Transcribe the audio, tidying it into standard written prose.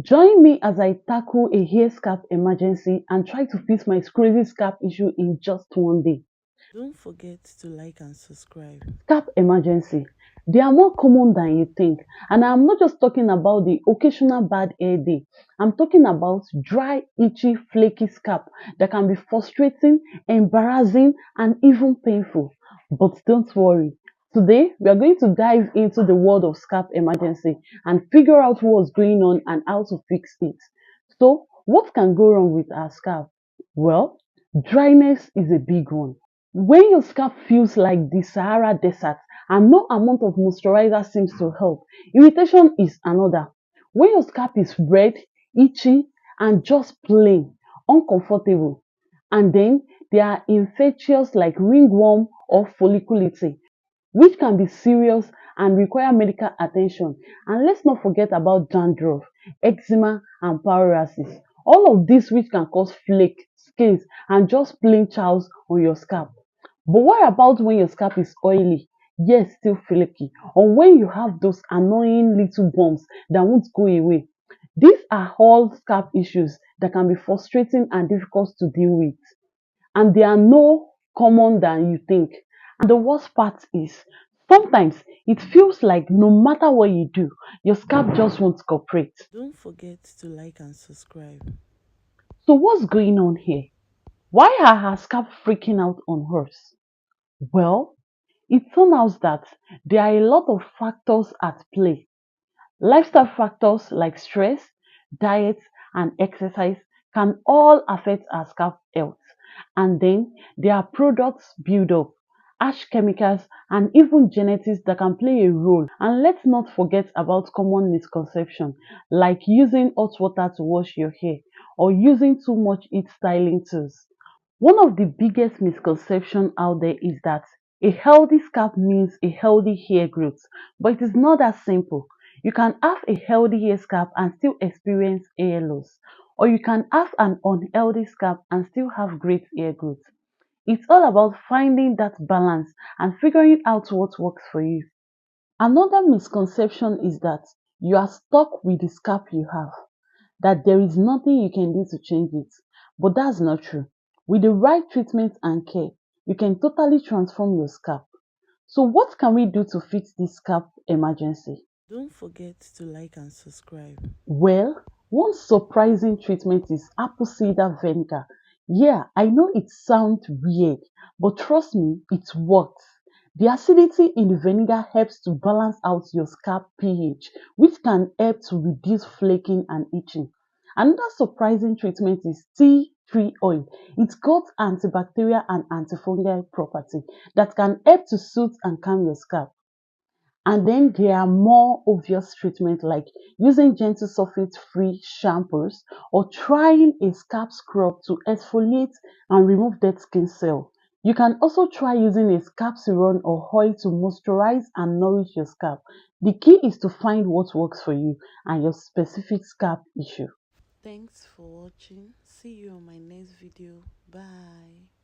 Join me as I tackle a hair scalp emergency and try to fix my crazy scalp issue in just one day. Don't forget to like and subscribe. Scalp emergency. They are more common than you think. And I'm not just talking about the occasional bad hair day. I'm talking about dry, itchy, flaky scalp that can be frustrating, embarrassing, and even painful. But don't worry. Today, we are going to dive into the world of scalp emergency and figure out what's going on and how to fix it. So, what can go wrong with our scalp? Well, dryness is a big one. When your scalp feels like the Sahara Desert and no amount of moisturizer seems to help, irritation is another. When your scalp is red, itchy, and just plain uncomfortable, and then there are infectious like ringworm or folliculitis, which can be serious and require medical attention. And let's not forget about dandruff, eczema, and psoriasis. All of these which can cause flake, scales, and just plain chills on your scalp. But what about when your scalp is oily, yet still flaky, or when you have those annoying little bumps that won't go away? These are all scalp issues that can be frustrating and difficult to deal with, and they are no common than you think. And the worst part is, sometimes it feels like no matter what you do, your scalp just won't cooperate. Don't forget to like and subscribe. So what's going on here? Why are her scalp freaking out on hers? Well, it turns out that there are a lot of factors at play. Lifestyle factors like stress, diet, and exercise can all affect our scalp health. And then there are products buildup, harsh chemicals, and even genetics that can play a role. And let's not forget about common misconceptions like using hot water to wash your hair or using too much heat styling tools. One of the biggest misconceptions out there is that a healthy scalp means a healthy hair growth, but it is not that simple. You can have a healthy hair scalp and still experience hair loss, or you can have an unhealthy scalp and still have great hair growth. It's all about finding that balance and figuring out what works for you. Another misconception is that you are stuck with the scalp you have, that there is nothing you can do to change it. But that's not true. With the right treatment and care, you can totally transform your scalp. So, what can we do to fix this scalp emergency? Don't forget to like and subscribe. Well, one surprising treatment is apple cider vinegar. Yeah, I know it sounds weird, but trust me, it works. The acidity in the vinegar helps to balance out your scalp pH, which can help to reduce flaking and itching. Another surprising treatment is tea tree oil. It's got antibacterial and antifungal property that can help to soothe and calm your scalp. And then there are more obvious treatments like using gentle sulfate-free shampoos or trying a scalp scrub to exfoliate and remove dead skin cells. You can also try using a scalp serum or oil to moisturize and nourish your scalp. The key is to find what works for you and your specific scalp issue. Thanks for watching. See you on my next video. Bye.